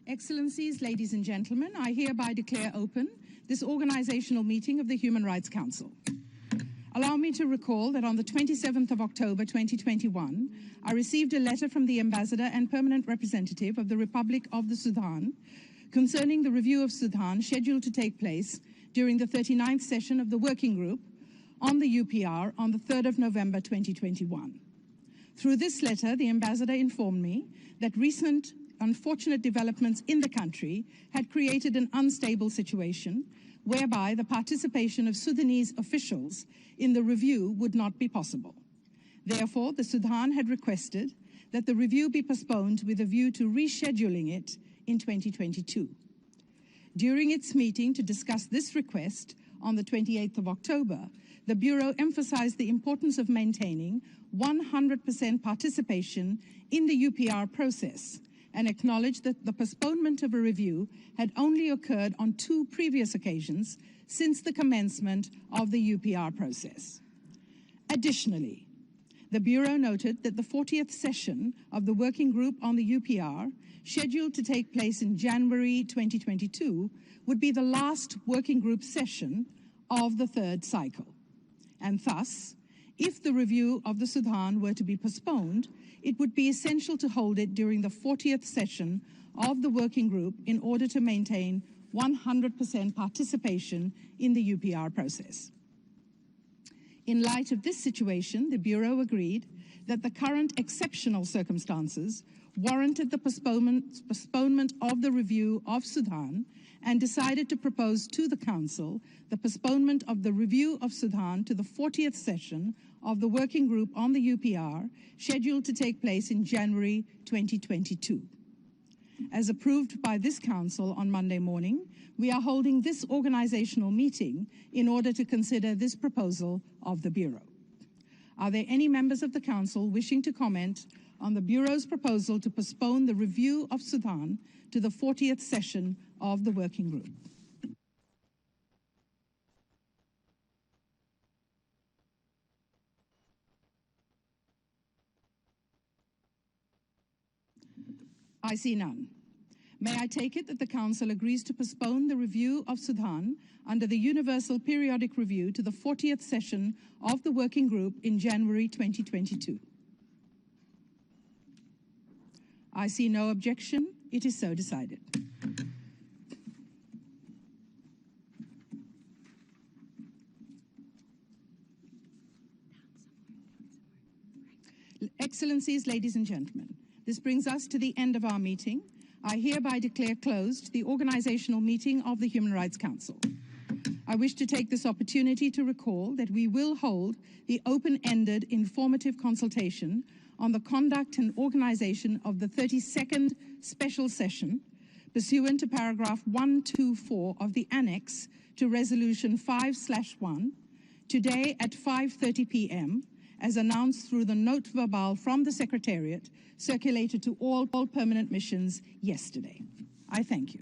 Excellencies, ladies and gentlemen, I hereby declare open this organizational meeting of the Human Rights Council. Allow me to recall that on the 27th of October 2021, I received a letter from the Ambassador and Permanent Representative of the Republic of the Sudan concerning the review of Sudan scheduled to take place during the 39th session of the Working Group on the UPR on the 3rd of November 2021. Through this letter, the Ambassador informed me that recent unfortunate developments in the country had created an unstable situation whereby the participation of Sudanese officials in the review would not be possible. Therefore, the Sudan had requested that the review be postponed with a view to rescheduling it in 2022. During its meeting to discuss this request on the 28th of October, the Bureau emphasized the importance of maintaining 100% participation in the UPR process and acknowledged that the postponement of a review had only occurred on 2 previous occasions since the commencement of the UPR process. Additionally, the Bureau noted that the 40th session of the Working Group on the UPR, scheduled to take place in January 2022, would be the last Working Group session of the 3rd cycle. And thus, if the review of the Sudan were to be postponed, it would be essential to hold it during the 40th session of the Working Group in order to maintain 100% participation in the UPR process. In light of this situation, the Bureau agreed that the current exceptional circumstances warranted the postponement of the review of Sudan and decided to propose to the Council the postponement of the review of Sudan to the 40th session of the Working Group on the UPR, scheduled to take place in January 2022. As approved by this Council on Monday morning, we are holding this organizational meeting in order to consider this proposal of the Bureau. Are there any members of the Council wishing to comment on the Bureau's proposal to postpone the review of Sudan to the 40th session of the Working Group? I see none. May I take it that the Council agrees to postpone the review of Sudan under the Universal Periodic Review to the 40th session of the Working Group in January 2022? I see no objection. It is so decided. Excellencies, ladies and gentlemen, this brings us to the end of our meeting. I hereby declare closed the organizational meeting of the Human Rights Council. I wish to take this opportunity to recall that we will hold the open-ended informative consultation on the conduct and organization of the 32nd special session pursuant to paragraph 124 of the Annex to Resolution 5/1 today at 5:30 p.m. as announced through the note verbal from the Secretariat circulated to all permanent missions yesterday. I thank you.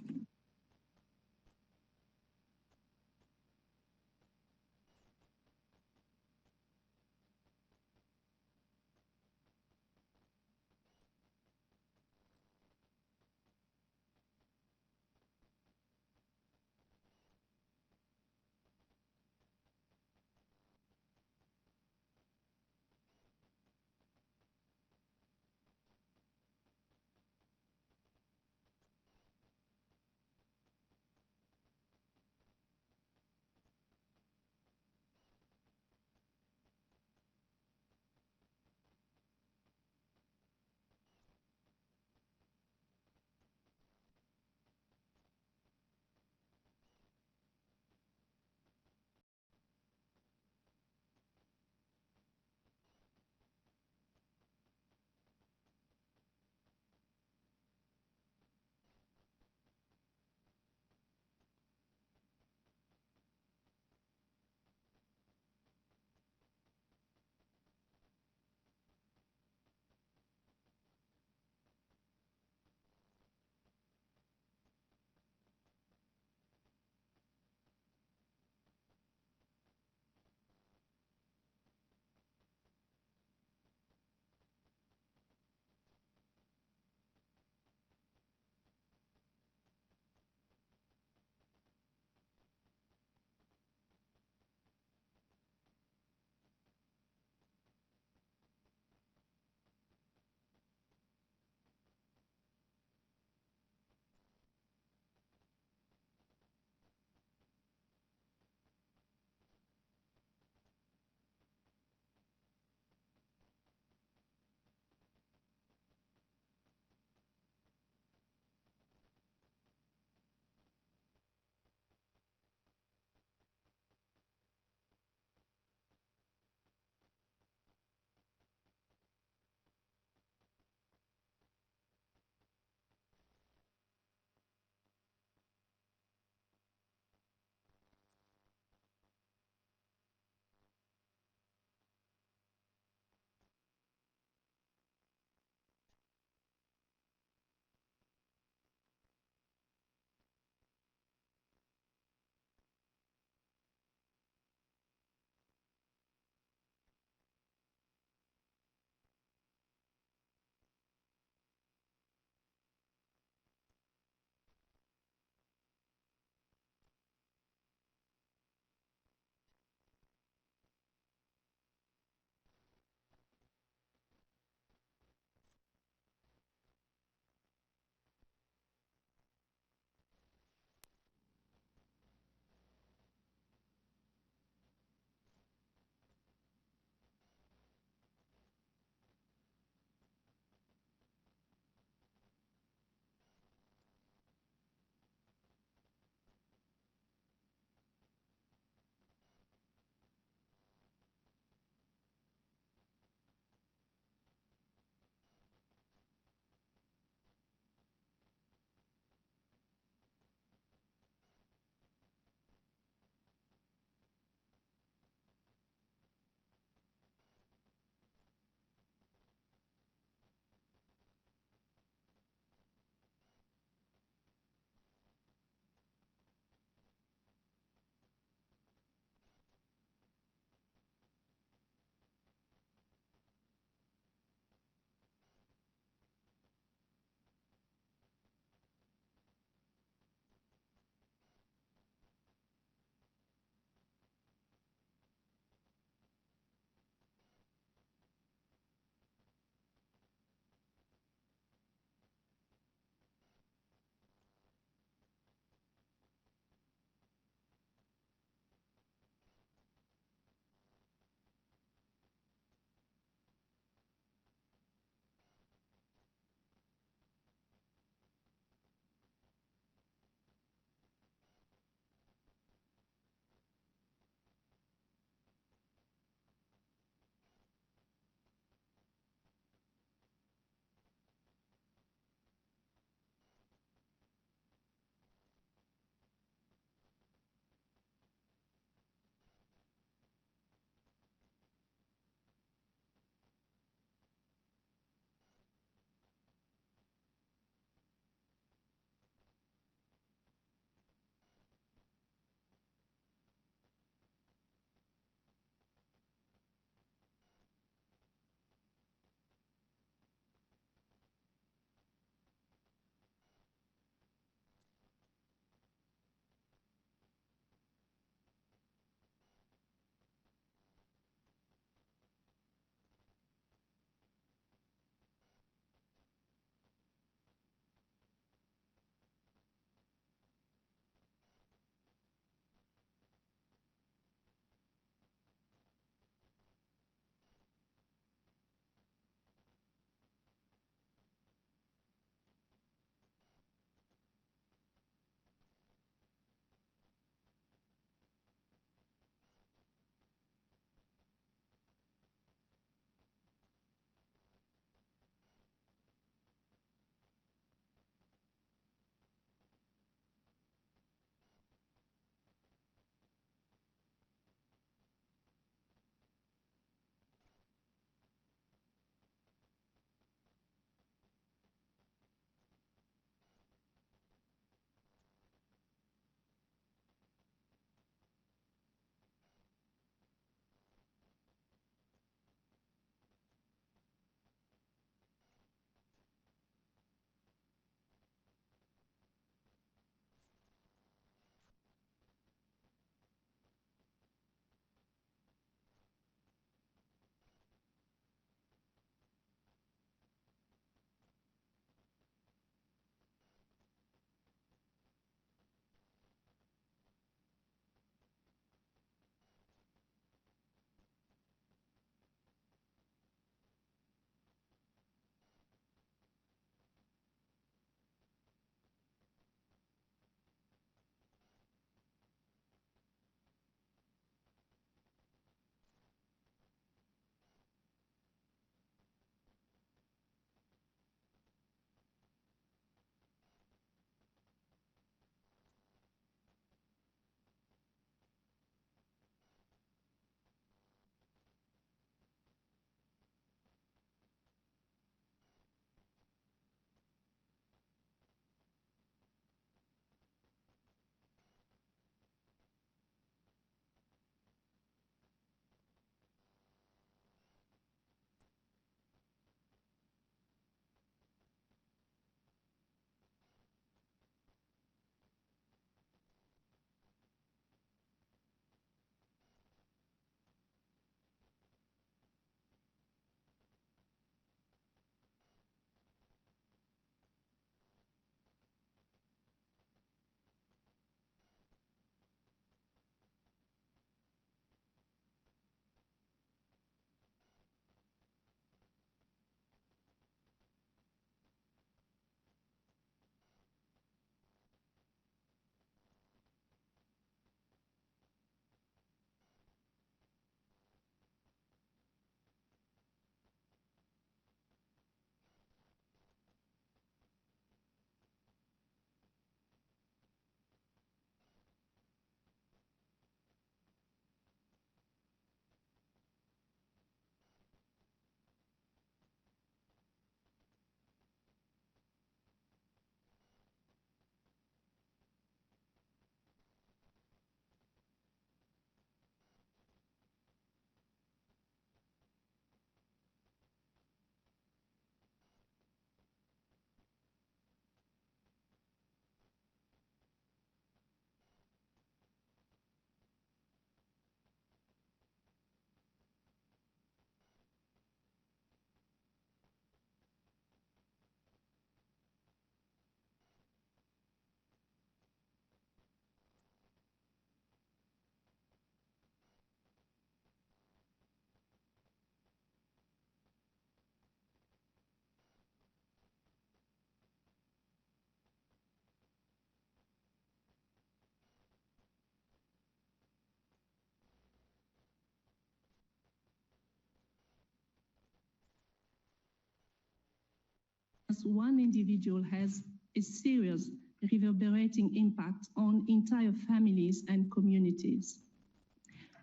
one individual has a serious reverberating impact on entire families and communities.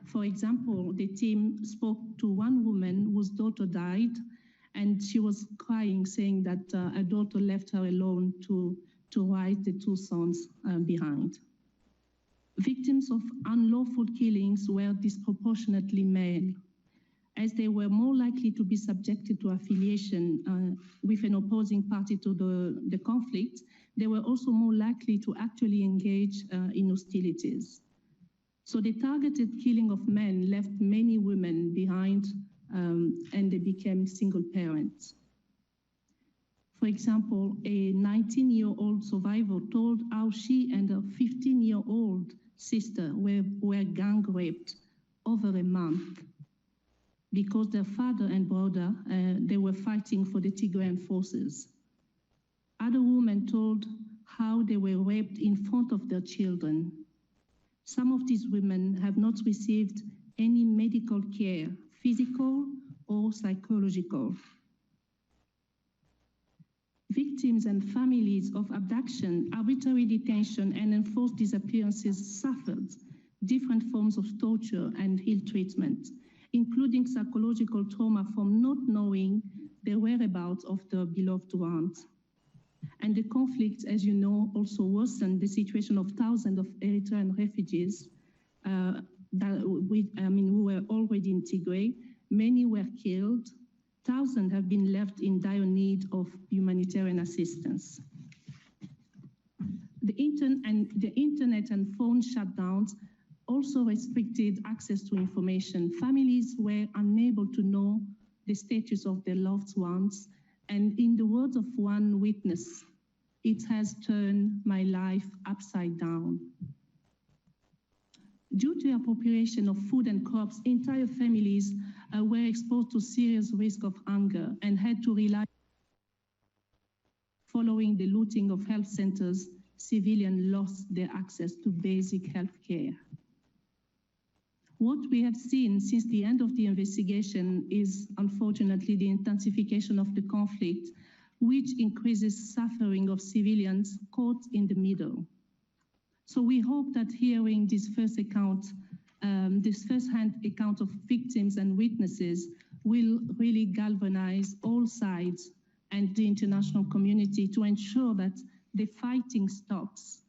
For example, the team spoke to one woman whose daughter died, and she was crying, saying that her daughter left her alone to raise the two sons behind. Victims of unlawful killings were disproportionately male, as they were more likely to be subjected to affiliation with an opposing party to the conflict. They were also more likely to actually engage in hostilities. So the targeted killing of men left many women behind, and they became single parents. For example, a 19-year-old survivor told how she and her 15-year-old sister were gang raped over a month because their father and brother, they were fighting for the Tigrayan forces. Other women told how they were raped in front of their children. Some of these women have not received any medical care, physical or psychological. Victims and families of abduction, arbitrary detention, and enforced disappearances suffered different forms of torture and ill treatment, including psychological trauma from not knowing the whereabouts of their beloved ones. And the conflict, as you know, also worsened the situation of thousands of Eritrean refugees who were already in Tigray. Many were killed. Thousands have been left in dire need of humanitarian assistance. The internet and phone shutdowns also restricted access to information. Families were unable to know the status of their loved ones. And in the words of one witness, it has turned my life upside down. Due to appropriation of food and crops, entire families were exposed to serious risk of hunger and had to rely. Following the looting of health centers, civilians lost their access to basic health care. What we have seen since the end of the investigation is, unfortunately, the intensification of the conflict, which increases suffering of civilians caught in the middle. So we hope that hearing this first-hand account of victims and witnesses will really galvanize all sides and the international community to ensure that the fighting stops.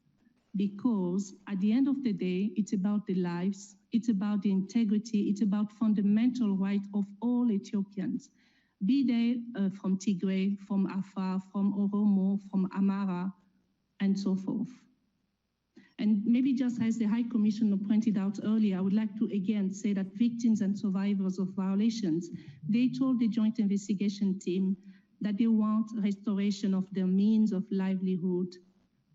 Because at the end of the day, it's about the lives, it's about the integrity, it's about fundamental rights of all Ethiopians, be they from Tigray, from Afar, from Oromo, from Amara, and so forth. And maybe just as the High Commissioner pointed out earlier, I would like to again say that victims and survivors of violations, they told the Joint Investigation Team that they want restoration of their means of livelihood.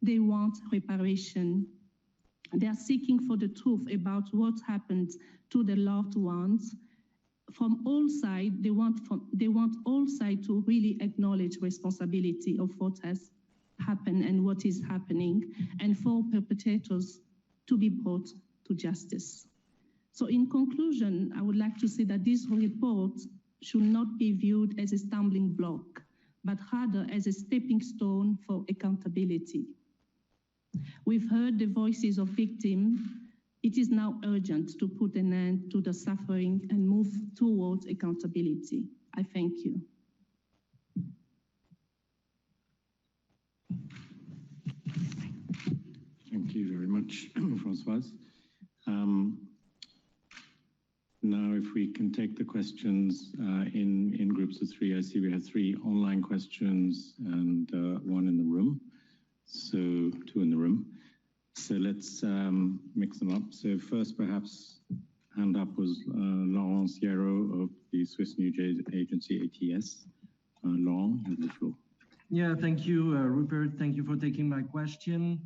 They want reparation. They are seeking for the truth about what happened to their loved ones. From all sides, they want all sides to really acknowledge responsibility of what has happened and what is happening, and for perpetrators to be brought to justice. So in conclusion, I would like to say that this report should not be viewed as a stumbling block, but rather as a stepping stone for accountability. We've heard the voices of victims. It is now urgent to put an end to the suffering and move towards accountability. I thank you. Thank you very much, Françoise. Now, if we can take the questions in groups of three. I see we have 3 online questions and 1 in the room. So 2 in the room. So let's mix them up. So first, perhaps, hand up was Laurence Hierro of the Swiss News Agency, ATS. Laurent, you have the floor. Yeah, thank you, Rupert. Thank you for taking my question.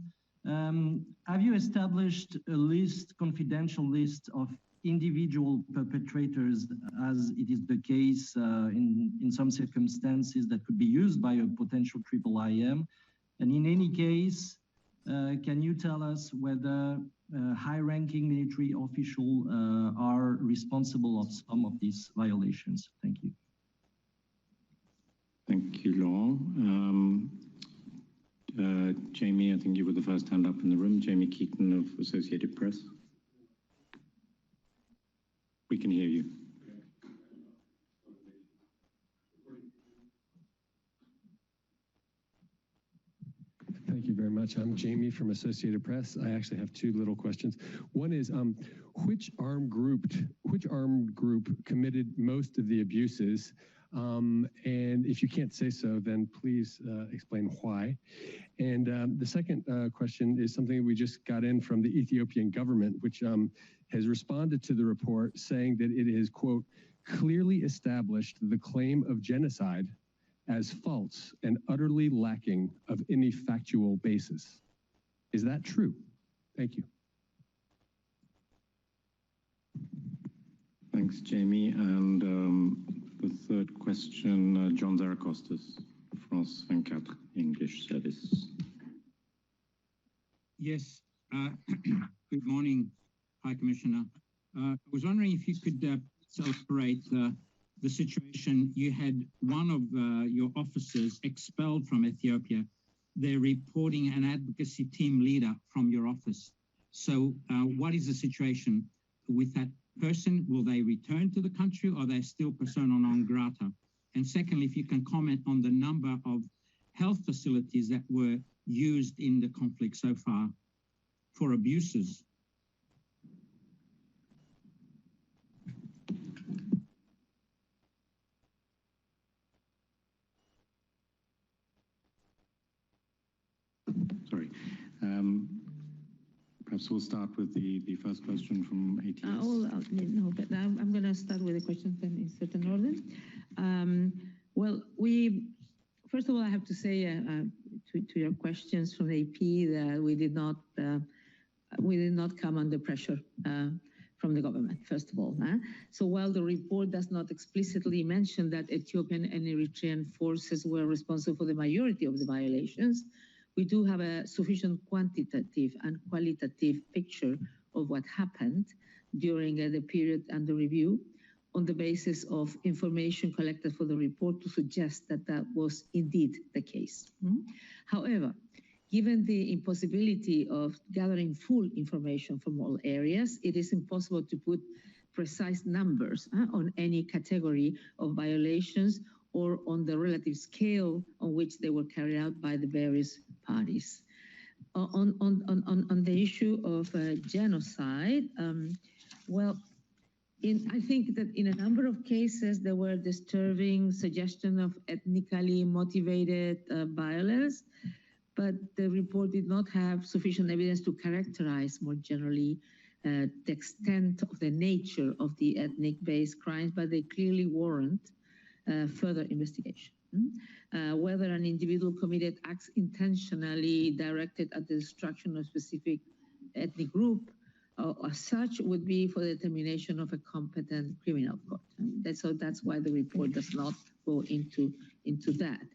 Have you established a list, confidential list of individual perpetrators, as it is the case in some circumstances that could be used by a potential IIIM? And in any case, can you tell us whether high-ranking military officials are responsible of some of these violations? Thank you. Thank you, Laurent. Jamie, I think you were the first hand up in the room. Jamie Keaton of Associated Press. We can hear you. Thank you very much. I'm Jamie from Associated Press. I actually have two little questions. One is, which armed group committed most of the abuses? And if you can't say so, then please explain why. And the second question is something we just got in from the Ethiopian government, which has responded to the report saying that it is, quote, clearly established the claim of genocide as false and utterly lacking of any factual basis. Is that true? Thank you. Thanks, Jamie. And the third question, John Zarakostas, France 24, English service. Yes, good morning, High Commissioner. I was wondering if you could celebrate the situation. You had one of your officers expelled from Ethiopia. They're reporting an advocacy team leader from your office. So what is the situation with that person? Will they return to the country, or are they still persona non grata? And secondly, if you can comment on the number of health facilities that were used in the conflict so far for abuses. Sorry. Perhaps we'll start with the first question from ATS. No, but I'm going to start with the questions then in certain order. Well, first of all, I have to say to your questions from AP that we did not come under pressure from the government, first of all. So while the report does not explicitly mention that Ethiopian and Eritrean forces were responsible for the majority of the violations, we do have a sufficient quantitative and qualitative picture of what happened during the period under review on the basis of information collected for the report to suggest that that was indeed the case. However, given the impossibility of gathering full information from all areas, it is impossible to put precise numbers on any category of violations or on the relative scale on which they were carried out by the various parties. On the issue of genocide, well, I think that in a number of cases there were disturbing suggestions of ethnically motivated violence, but the report did not have sufficient evidence to characterize more generally the extent of the nature of the ethnic-based crimes, but they clearly warrant further investigation. Whether an individual committed acts intentionally directed at the destruction of a specific ethnic group as such would be for the determination of a competent criminal court. So that's why the report does not go into that.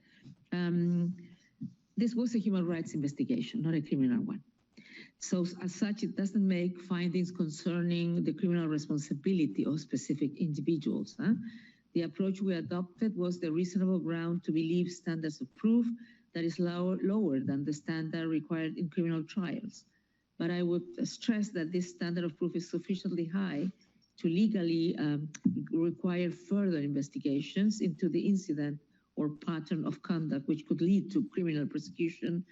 This was a human rights investigation, not a criminal one. So as such, it doesn't make findings concerning the criminal responsibility of specific individuals. The approach we adopted was the reasonable ground to believe standards of proof that is lower than the standard required in criminal trials. But I would stress that this standard of proof is sufficiently high to legally require further investigations into the incident or pattern of conduct which could lead to criminal prosecution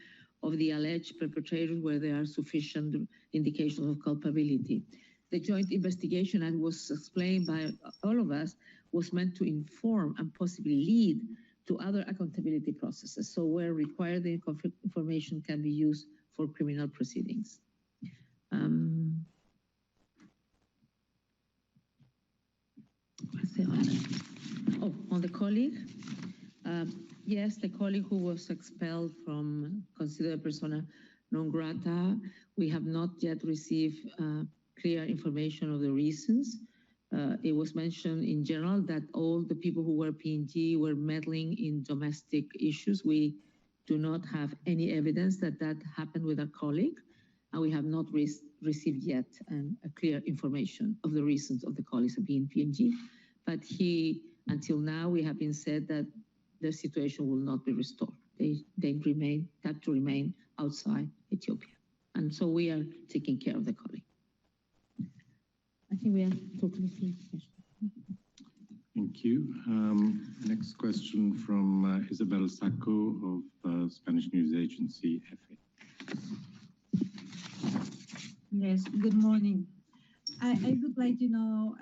of the alleged perpetrators where there are sufficient indications of culpability. The joint investigation, as was explained by all of us, was meant to inform and possibly lead to other accountability processes. So where required, the information can be used for criminal proceedings. On the colleague, yes, the colleague who was expelled from considered persona non grata, we have not yet received clear information of the reasons. It was mentioned in general that all the people who were PNG were meddling in domestic issues. We do not have any evidence that that happened with our colleague, and we have not received yet a clear information of the reasons of the colleagues being PNG. But until now, we have been said that their situation will not be restored. They have to remain outside Ethiopia. And so we are taking care of the colleague. I think we are totally finished. Thank you. Next question from Isabel Sacco of Spanish news agency, EFE. Yes, good morning. I would like to know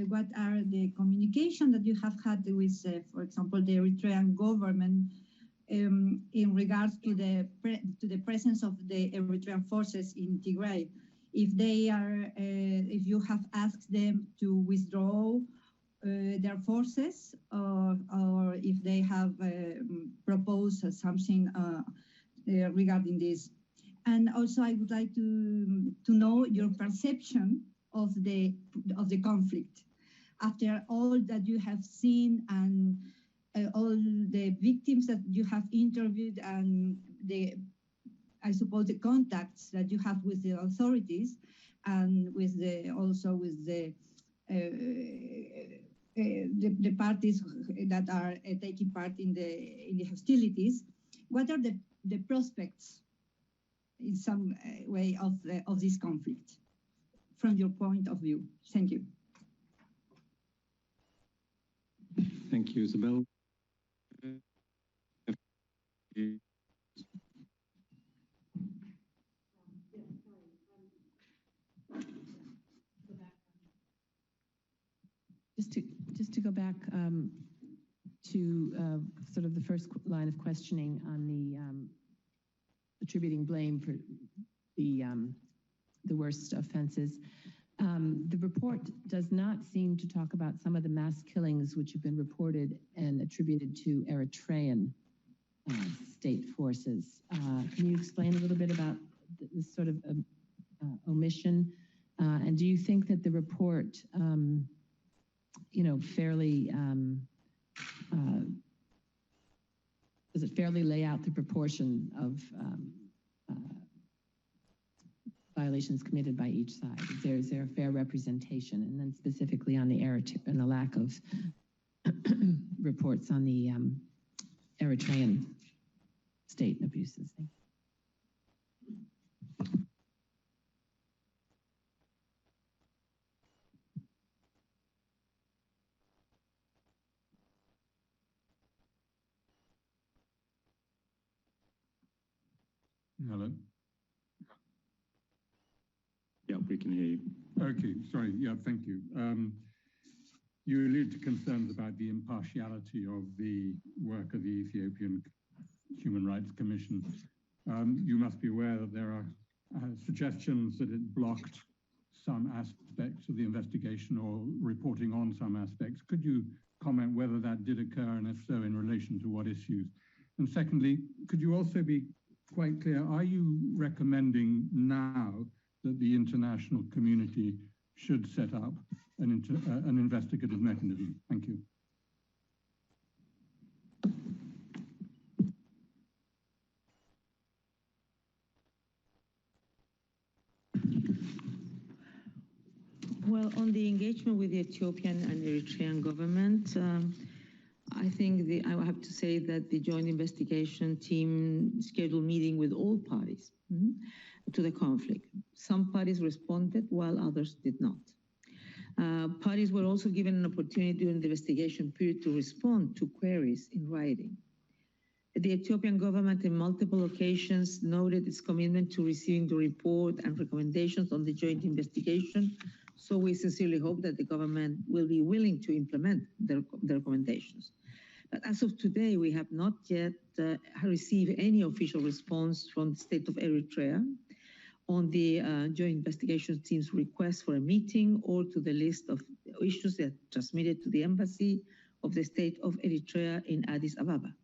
what are the communication that you have had with, for example, the Eritrean government in regards to the presence of the Eritrean forces in Tigray. If they are, if you have asked them to withdraw their forces, or if they have proposed something regarding this. And also, I would like to know your perception of the conflict after all that you have seen and all the victims that you have interviewed and I suppose the contacts that you have with the authorities and with also with the parties that are taking part in the hostilities. What are the prospects in some way of this conflict from your point of view? Thank you. Thank you, Isabel. Just to go back to sort of the first line of questioning on the attributing blame for the worst offenses. The report does not seem to talk about some of the mass killings which have been reported and attributed to Eritrean state forces. Can you explain a little bit about this sort of omission? And do you think that the report, fairly, does it fairly lay out the proportion of violations committed by each side? Is there a fair representation? And then specifically on the and the lack of reports on the Eritrean state abuses. Hello? Yeah, we can hear you. Okay, sorry. Yeah, thank you. You allude to concerns about the impartiality of the work of the Ethiopian Human Rights Commission. You must be aware that there are suggestions that it blocked some aspects of the investigation or reporting on some aspects. Could you comment whether that did occur, and if so, in relation to what issues? And secondly, could you also be quite clear, are you recommending now that the international community should set up an investigative mechanism? Thank you. Well, on the engagement with the Ethiopian and Eritrean government, I think I have to say that the joint investigation team scheduled meeting with all parties to the conflict. Some parties responded while others did not. Parties were also given an opportunity during the investigation period to respond to queries in writing. The Ethiopian government in multiple occasions noted its commitment to receiving the report and recommendations on the joint investigation. So we sincerely hope that the government will be willing to implement the recommendations. But as of today, we have not yet received any official response from the state of Eritrea on the joint investigation team's request for a meeting or to the list of issues that transmitted to the embassy of the state of Eritrea in Addis Ababa.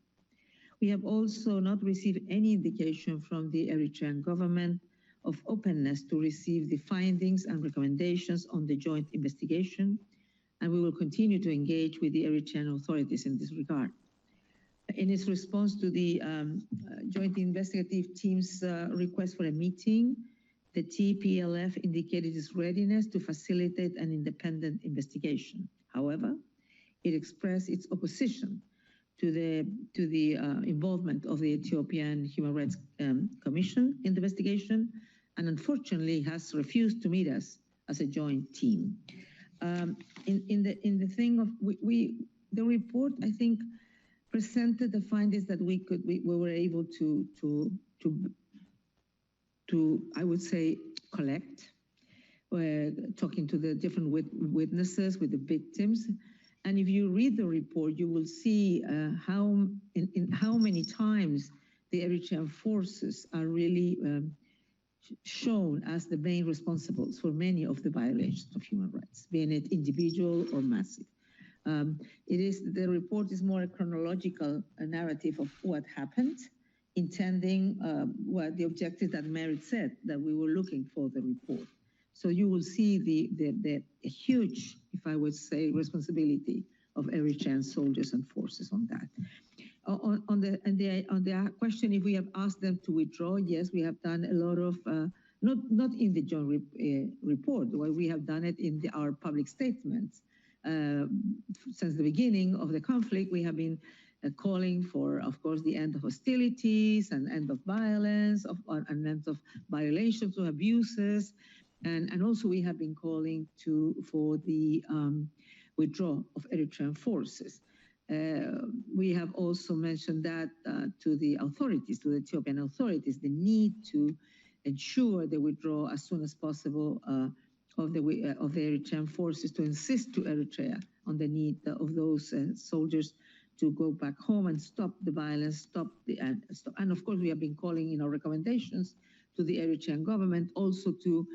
We have also not received any indication from the Eritrean government of openness to receive the findings and recommendations on the joint investigation, and we will continue to engage with the Eritrean authorities in this regard. In its response to the joint investigative team's request for a meeting, the TPLF indicated its readiness to facilitate an independent investigation. However, it expressed its opposition to the involvement of the Ethiopian Human Rights Commission in the investigation, and unfortunately has refused to meet us as a joint team. In the thing of the report, I think, presented the findings that we were able to I would say collect, talking to the different witnesses, with the victims. And if you read the report, you will see how many times the Eritrean forces are really shown as the main responsibles for many of the violations of human rights, being it individual or massive. The report is more a chronological narrative of what happened, intending what the objective that Merit said, that we were looking for the report. So you will see the huge, if I would say, responsibility of Eritrean soldiers and forces on that. On the question if we have asked them to withdraw, yes, we have done a lot of, not in the joint report, where we have done it in our public statements. Since the beginning of the conflict, we have been calling for, of course, the end of hostilities and end of violence, and end of violations or abuses. And also we have been calling for the withdrawal of Eritrean forces. We have also mentioned that to the authorities, to the Ethiopian authorities, the need to ensure the withdrawal as soon as possible of the Eritrean forces, to insist to Eritrea on the need of those soldiers to go back home and stop the violence, and of course we have been calling in our recommendations to the Eritrean government also to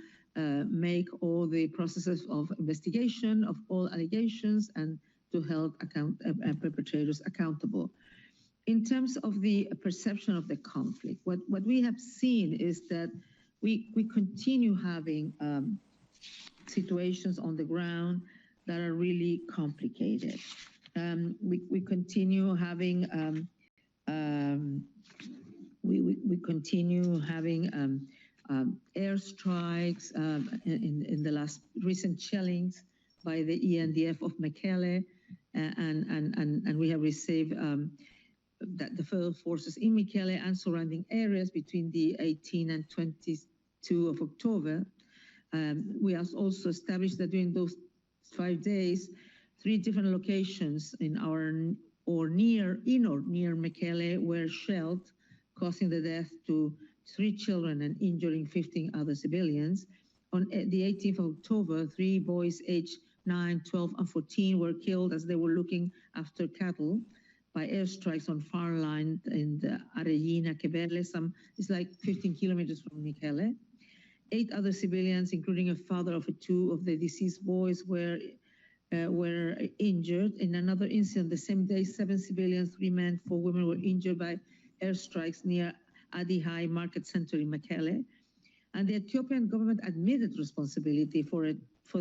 make all the processes of investigation of all allegations and to hold perpetrators accountable. In terms of the perception of the conflict, what we have seen is that we continue having situations on the ground that are really complicated. We continue having airstrikes in the last recent shellings by the ENDF of Mekelle, and we have received that the federal forces in Mekelle and surrounding areas between the 18th and 22 of October. We have also established that during those 5 days, 3 different locations in or near Mekelle were shelled, causing the death to 3 children and injuring 15 other civilians. On the 18th of October, 3 boys aged 9, 12, and 14 were killed as they were looking after cattle by airstrikes on farmland in the Areyina, Kebele. It's like 15 kilometers from Mekelle. 8 other civilians, including a father of 2 of the deceased boys, were injured. In another incident, the same day, 7 civilians, 3 men, 4 women were injured by airstrikes near Adi High Market Center in Mekelle. And the Ethiopian government admitted responsibility for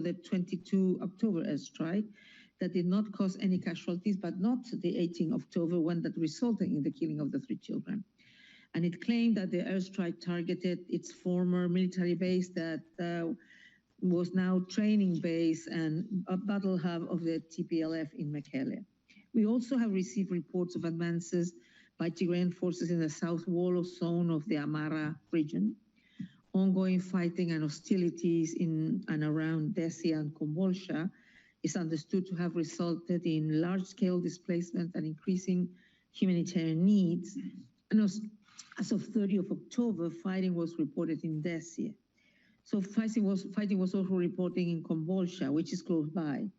the 22 October airstrike that did not cause any casualties, but not the 18 October one that resulted in the killing of the 3 children. And it claimed that the airstrike targeted its former military base that was now training base and a battle hub of the TPLF in Mekelle. We also have received reports of advances by Tigrayan forces in the South Wolo zone of the Amara region. Ongoing fighting and hostilities in and around Dessie and Kombolcha is understood to have resulted in large-scale displacement and increasing humanitarian needs. And as of 30th of October, fighting was reported in Dessie. So fighting was also reporting in Kombolcha, which is close by.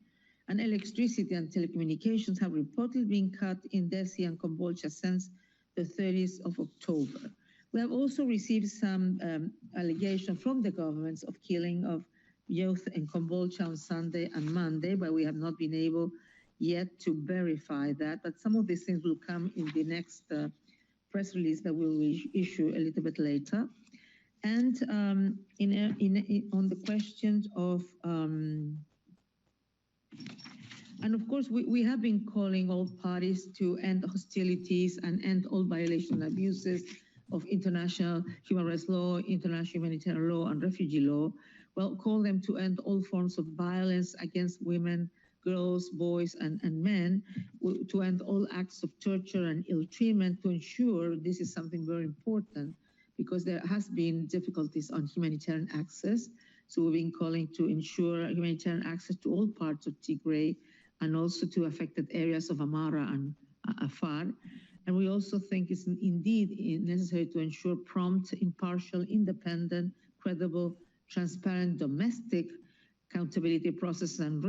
And electricity and telecommunications have reportedly been cut in Dessie and Kombolcha since the 30th of October. We have also received some allegations from the governments of killing of youth in Kombolcha on Sunday and Monday, but we have not been able yet to verify that. But some of these things will come in the next press release that we will issue a little bit later. And on the questions of, and of course, we have been calling all parties to end hostilities and end all violations and abuses of international human rights law, international humanitarian law, and refugee law. Well, call them to end all forms of violence against women, girls, boys, and men, to end all acts of torture and ill treatment, to ensure this is something very important because there has been difficulties on humanitarian access. So we've been calling to ensure humanitarian access to all parts of Tigray and also to affected areas of Amara and Afar. And we also think it's indeed necessary to ensure prompt, impartial, independent, credible, transparent domestic accountability processes and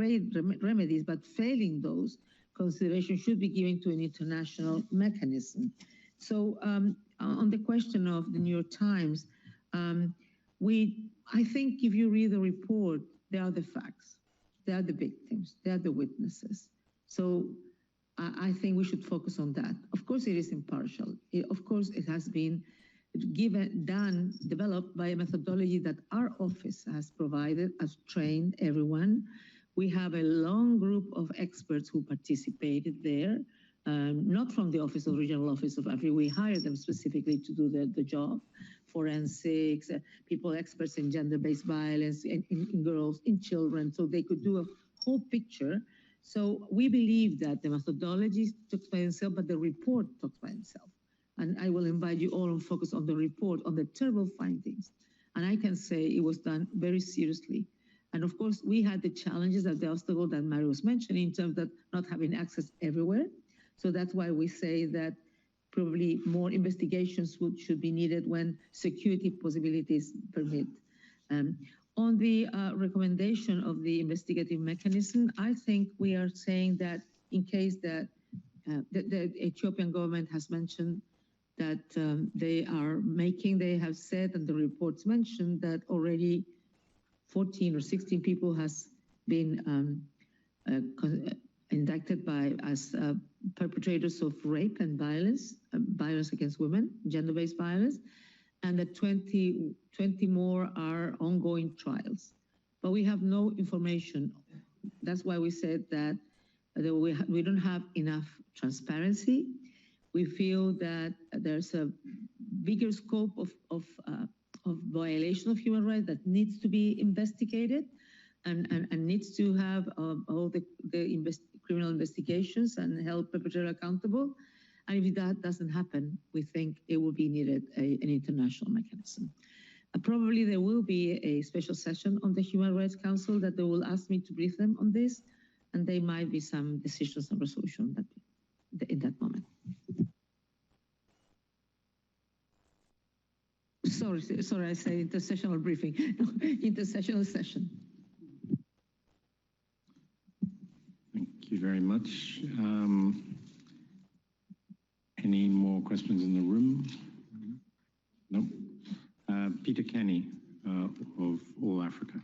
remedies, but failing those, consideration should be given to an international mechanism. So on the question of the New York Times, I think if you read the report, there are the facts, there are the victims, there are the witnesses. So I think we should focus on that. Of course, it is impartial. Of course, it has been developed by a methodology that our office has provided, has trained everyone. We have a long group of experts who participated there, not from the Office of Regional Office of Africa. We hired them specifically to do the job. Forensics, people experts in gender-based violence, in girls, in children, so they could do a whole picture. So we believe that the methodology talks by itself, but the report talks by itself. And I will invite you all to focus on the report, on the terrible findings. And I can say it was done very seriously. And of course, we had the challenges of the obstacle that Mario was mentioning in terms of not having access everywhere. So that's why we say that probably more investigations should be needed when security possibilities permit. On the recommendation of the investigative mechanism, I think we are saying that in case that the Ethiopian government has mentioned that they have said, and the reports mentioned that already 14 or 16 people has been indicted as perpetrators of rape and violence against women, gender-based violence, and that 20 more are ongoing trials. But we have no information. That's why we said that we don't have enough transparency. We feel that there's a bigger scope of violation of human rights that needs to be investigated and needs to have all the criminal investigations and held perpetrator accountable. And if that doesn't happen, we think it will be needed an international mechanism. Probably there will be a special session on the Human Rights Council that they will ask me to brief them on this, and there might be some decisions and resolution in that moment. Sorry, I say intersessional briefing, intersessional session. Thank you very much. Any more questions in the room? No. Peter Kenny of All Africa.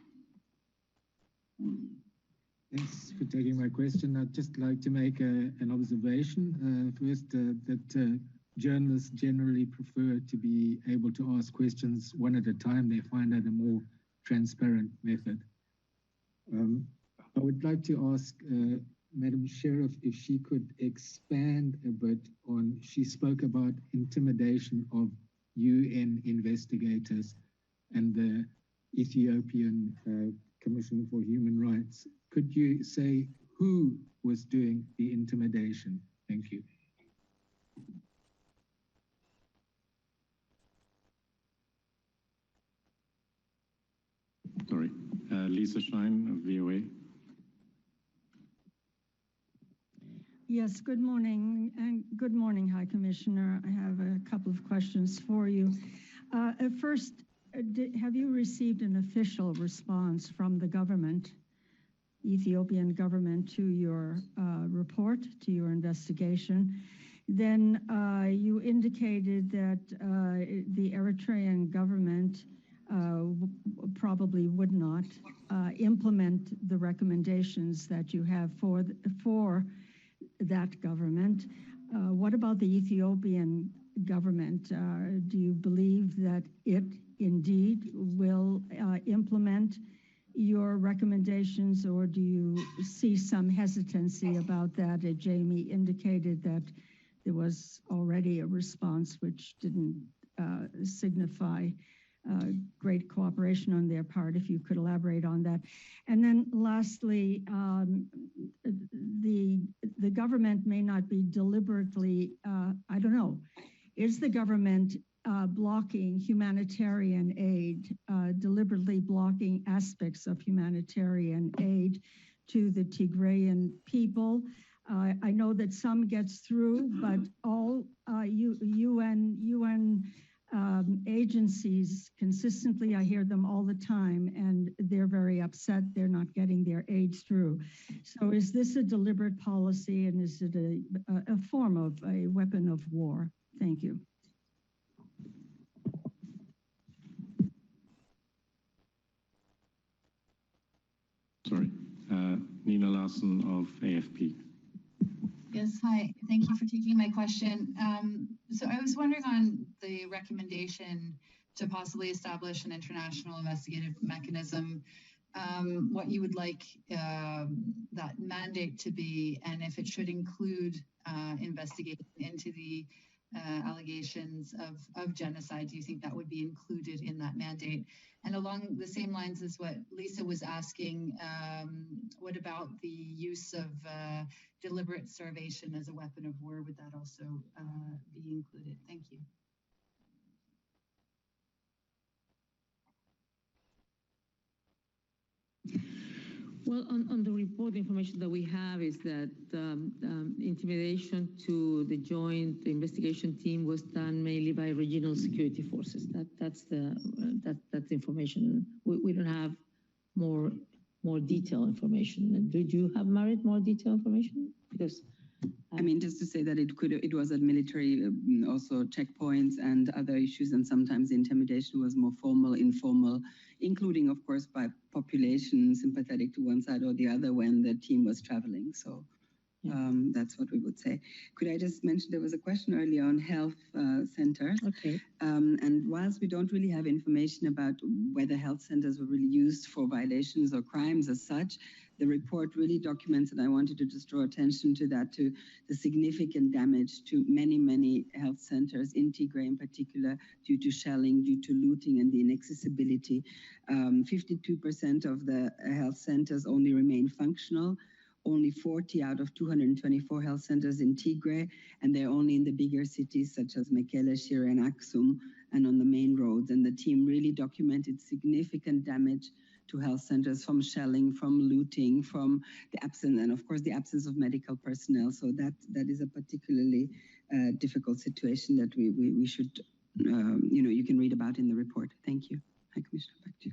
Thanks for taking my question. I'd just like to make an observation. First, that journalists generally prefer to be able to ask questions one at a time. They find that a more transparent method. I would like to ask Madam Sheriff if she could expand a bit on, she spoke about intimidation of UN investigators and the Ethiopian Commission for Human Rights. Could you say who was doing the intimidation? Thank you. Sorry. Lisa Schein of VOA. Yes, good morning, and good morning, High Commissioner. I have a couple of questions for you. First, have you received an official response from the government, Ethiopian government, to your report, to your investigation? Then you indicated that the Eritrean government probably would not implement the recommendations that you have for that government. What about the Ethiopian government? Do you believe that it indeed will implement your recommendations, or do you see some hesitancy about that? Jamie indicated that there was already a response which didn't signify great cooperation on their part, if you could elaborate on that. And then lastly, the government may not be deliberately, I don't know, is the government blocking humanitarian aid, deliberately blocking aspects of humanitarian aid to the Tigrayan people? I know that some gets through, but all UN agencies consistently, I hear them all the time, and they're very upset they're not getting their aid through. So is this a deliberate policy, and is it a form of a weapon of war? Thank you. Sorry, Nina Larson of AFP. Yes, hi. Thank you for taking my question. So I was wondering on the recommendation to possibly establish an international investigative mechanism, what you would like that mandate to be, and if it should include investigation into the allegations of genocide. Do you think that would be included in that mandate? And along the same lines as what Lisa was asking, what about the use of deliberate starvation as a weapon of war? Would that also be included? Thank you. Well, on the report, the information that we have is that intimidation to the joint investigation team was done mainly by regional security forces. That's the information. We don't have more detailed information. Did you have, Marit, more detailed information? Because I mean, just to say that it was at military, also checkpoints and other issues, and sometimes the intimidation was more formal, informal, including, of course, by population sympathetic to one side or the other when the team was traveling. So that's what we would say. Could I just mention, there was a question earlier on health centers. Okay. And whilst we don't really have information about whether health centers were really used for violations or crimes as such, the report really documents, and I wanted to just draw attention to that, to the significant damage to many, many health centers in Tigray in particular, due to shelling, due to looting and the inaccessibility. 52% of the health centers only remain functional. Only 40 out of 224 health centers in Tigray, and they're only in the bigger cities such as Mekelle, Shire, and Aksum, and on the main roads. And the team really documented significant damage to health centers from shelling, from looting, from the absence, and of course the absence of medical personnel. So that is a particularly difficult situation that we should, you can read about in the report. Thank you. High Commissioner, back to you.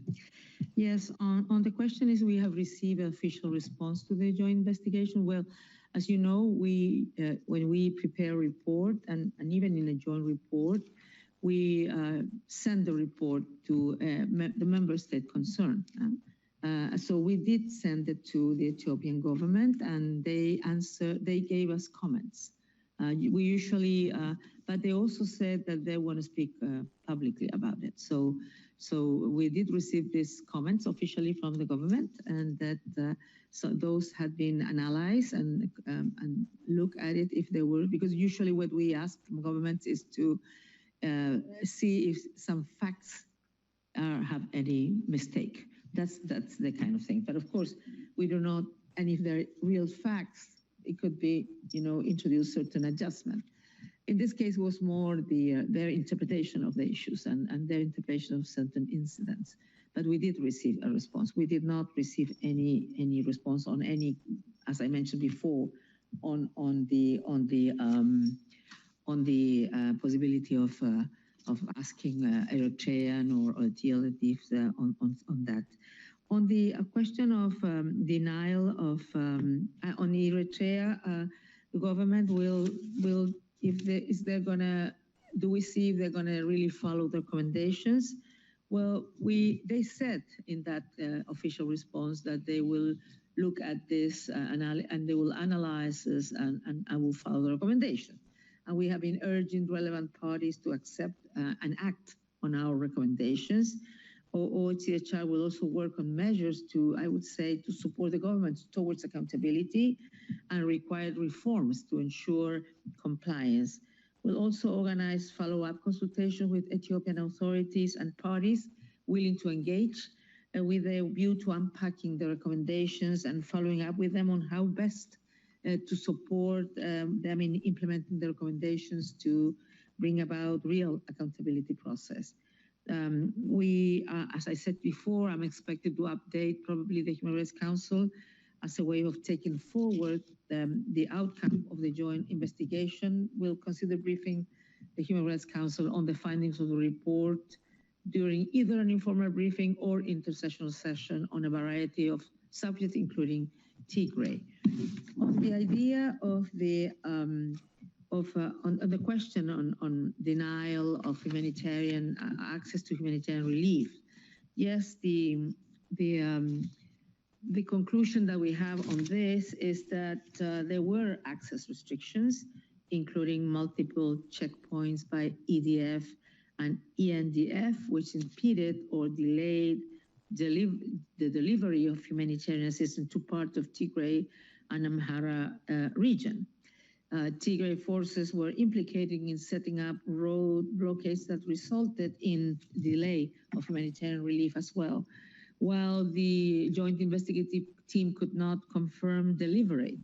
Yes, on the question is we have received an official response to the joint investigation. Well, as you know, we when we prepare a report, and even in a joint report, we send the report to the member state concerned. So we did send it to the Ethiopian government, and they gave us comments. We usually, but they also said that they want to speak publicly about it. So we did receive these comments officially from the government, and that so those had been analyzed and look at it if they were, because usually what we ask from governments is to see if some facts have any mistake. That's the kind of thing. But of course, we do not, and if they're real facts, it could be, introduce certain adjustment. In this case, it was more their interpretation of the issues and their interpretation of certain incidents. But we did receive a response. We did not receive any response on any, as I mentioned before, on the possibility of asking Eritrean or Ethiopians on that. On the question of denial of on Eritrea, the government will do we see if they're gonna really follow the recommendations? Well, they said in that official response that they will look at this and they will analyze this and will follow the recommendation. And we have been urging relevant parties to accept and act on our recommendations. UNOHCR will also work on measures to, I would say, to support the government towards accountability and required reforms to ensure compliance. We'll also organize follow-up consultation with Ethiopian authorities and parties willing to engage with a view to unpacking the recommendations and following up with them on how best to support them in implementing the recommendations to bring about real accountability process. As I said before, I'm expected to update probably the Human Rights Council as a way of taking forward the outcome of the joint investigation. We'll consider briefing the Human Rights Council on the findings of the report during either an informal briefing or intersessional session on a variety of subjects, including Tigray. On the idea of the on the question on denial of humanitarian access to humanitarian relief, yes, the conclusion that we have on this is that there were access restrictions, including multiple checkpoints by EDF and ENDF, which impeded or delayed the delivery of humanitarian assistance to part of Tigray and Amhara region. Tigray forces were implicated in setting up road blockades that resulted in delay of humanitarian relief as well. While the joint investigative team could not confirm deliberate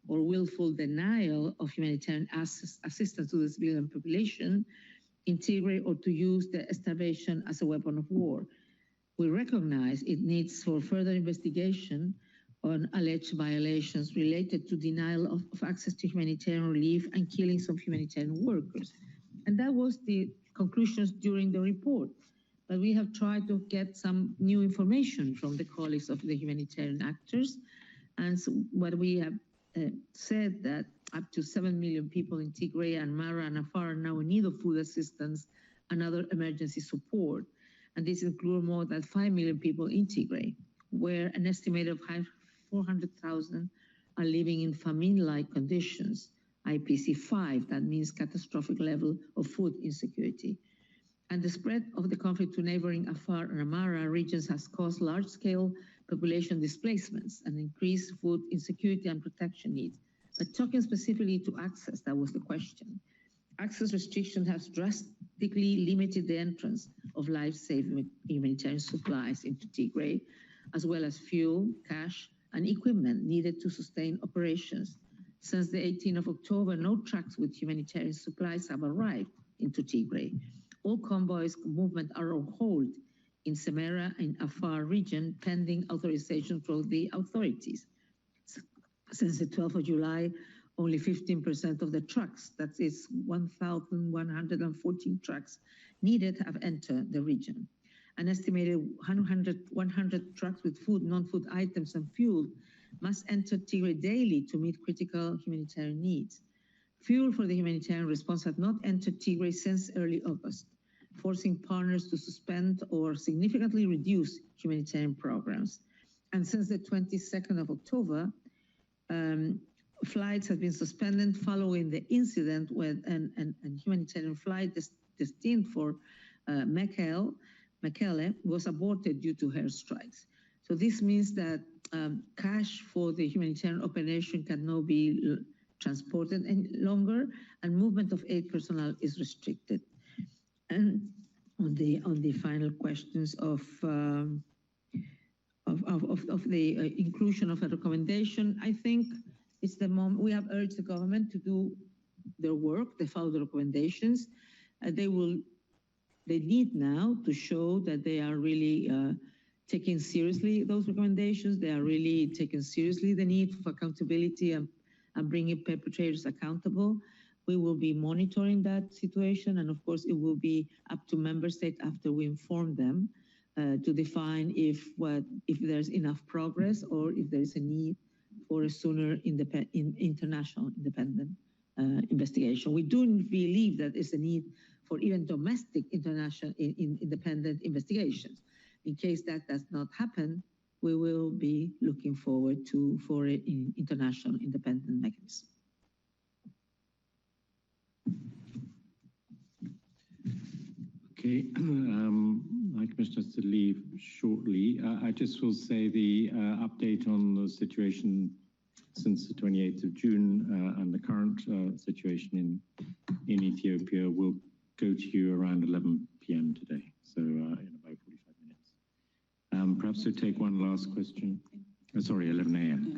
or willful denial of humanitarian assistance to the civilian population in Tigray or to use the starvation as a weapon of war, we recognize it needs for further investigation on alleged violations related to denial of access to humanitarian relief and killings of humanitarian workers. And that was the conclusions during the report. But we have tried to get some new information from the colleagues of the humanitarian actors. And so what we have said that up to 7 million people in Tigray and Amhara and Afar are now in need of food assistance and other emergency support. And this includes more than 5 million people in Tigray, where an estimated of 400,000 are living in famine-like conditions, IPC 5, that means catastrophic level of food insecurity. And the spread of the conflict to neighboring Afar and Amhara regions has caused large-scale population displacements and increased food insecurity and protection needs. But talking specifically to access, that was the question. Access restriction has drastically limited the entrance of life-saving humanitarian supplies into Tigray, as well as fuel, cash, and equipment needed to sustain operations. Since the 18th of October, no trucks with humanitarian supplies have arrived into Tigray. All convoys movement are on hold in Samara and Afar region, pending authorization from the authorities. Since the 12th of July, only 15% of the trucks, that is 1,114 trucks, needed have entered the region. An estimated 100 trucks with food, non-food items, and fuel must enter Tigray daily to meet critical humanitarian needs. Fuel for the humanitarian response had not entered Tigray since early August, forcing partners to suspend or significantly reduce humanitarian programs. And since the 22nd of October, flights have been suspended following the incident with an humanitarian flight destined for Mekelle was aborted due to airstrikes. So this means that cash for the humanitarian operation cannot be transported any longer, and movement of aid personnel is restricted. And on the final questions of the inclusion of a recommendation, I think it's the moment we have urged the government to do their work. They follow the recommendations. They need now to show that they are really taking seriously those recommendations. They are really taking seriously the need for accountability and bringing perpetrators accountable. We will be monitoring that situation, and of course, it will be up to member states after we inform them to define if there's enough progress or if there is a need for a sooner international independent investigation. We do believe that there's a need for even domestic international independent investigations. In case that does not happen, we will be looking forward for an international independent mechanism. Okay, my commissioner has to leave shortly. I just will say the update on the situation since the 28th of June, and the current situation in Ethiopia will go to you around 11 p.m. today, so in about 45 minutes. Perhaps we'll take one last question. Sorry, 11 a.m.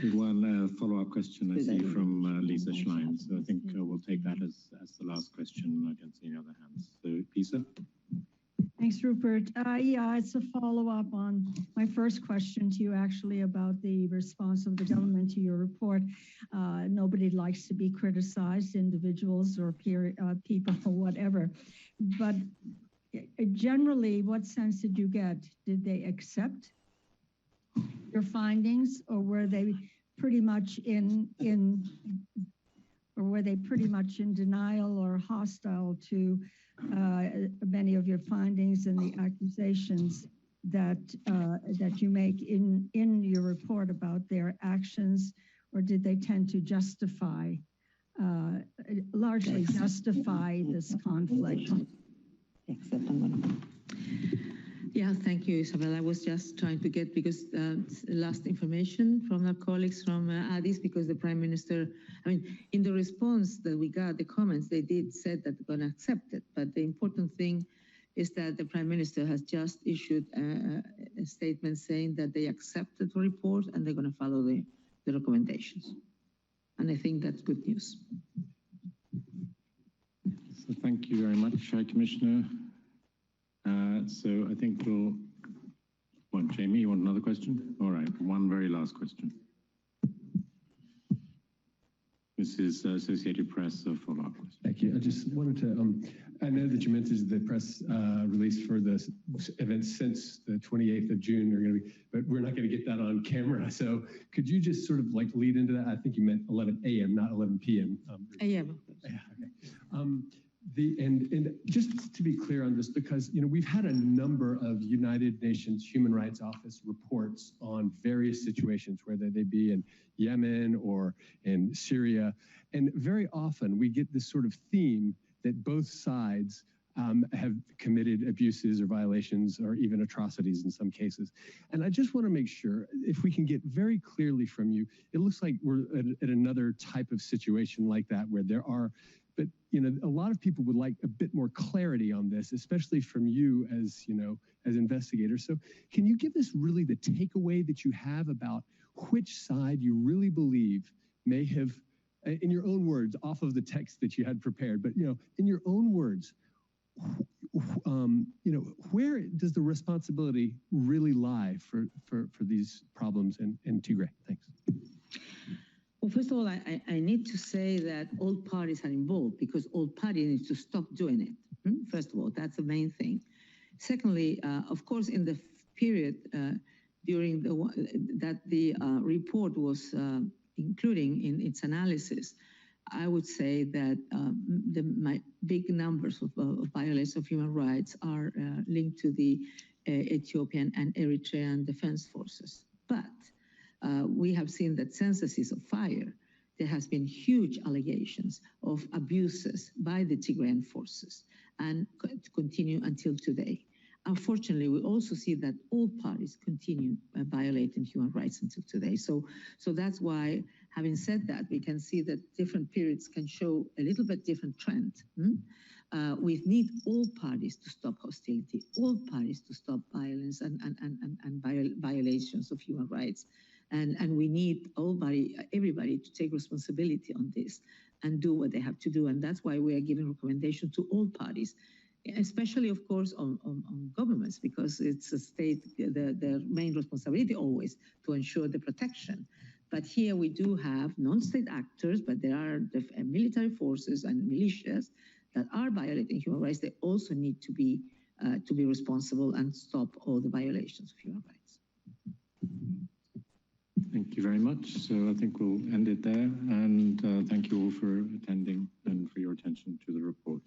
There's one follow-up question I see from Lisa Schlein, so I think we'll take that as the last question. I don't see any other hands. So, Lisa? Thanks, Rupert. Yeah, it's a follow-up on my first question to you, actually, about the response of the government to your report. Nobody likes to be criticized, individuals or people or whatever. But generally, what sense did you get? Did they accept your findings, or were they pretty much in denial or hostile to many of your findings and the accusations that you make in your report about their actions, or did they tend to justify, largely justify this conflict? Yeah, thank you, Isabel. I was just trying to get, because last information from our colleagues from Addis, because the Prime Minister, in the response that we got, the comments, they did said that they're going to accept it. But the important thing is that the Prime Minister has just issued a statement saying that they accepted the report and they're going to follow the recommendations. And I think that's good news. So thank you very much, High Commissioner. So I think we'll... Jamie, you want another question? All right, one very last question. This is Associated Press follow-up question. Thank you. I just wanted to, I know that you mentioned the press release for the events since the 28th of June are going to be, but we're not going to get that on camera. So could you just sort of like lead into that? I think you meant 11 a.m., not 11 p.m. A.m. Yeah, okay. And just to be clear on this, because we've had a number of United Nations Human Rights Office reports on various situations, whether they be in Yemen or in Syria, and very often we get this sort of theme that both sides have committed abuses or violations or even atrocities in some cases. And I just want to make sure, if we can get very clearly from you, it looks like we're at another type of situation like that, where there are, but a lot of people would like a bit more clarity on this, especially from you as as investigators. So can you give us really the takeaway that you have about which side you really believe may have, in your own words, off of the text that you had prepared, but in your own words, where does the responsibility really lie for these problems in Tigray? Thanks. Well, first of all, I need to say that all parties are involved, because all parties need to stop doing it. First of all, that's the main thing. Secondly, of course, in the period during the report was including in its analysis, I would say that my big numbers of violations of human rights are linked to the Ethiopian and Eritrean defense forces. But we have seen that since the ceasefire, there has been huge allegations of abuses by the Tigrayan forces, and continue until today. Unfortunately, we also see that all parties continue violating human rights until today. So that's why, having said that, we can see that different periods can show a little bit different trend. We need all parties to stop hostility, all parties to stop violence and violations of human rights. And we need everybody to take responsibility on this and do what they have to do. And that's why we are giving recommendations to all parties, especially, of course, on governments, because it's a state, their main responsibility always to ensure the protection. But here we do have non-state actors, but there are the military forces and militias that are violating human rights. They also need to be responsible and stop all the violations of human rights. Thank you very much. So I think we'll end it there. And thank you all for attending and for your attention to the report.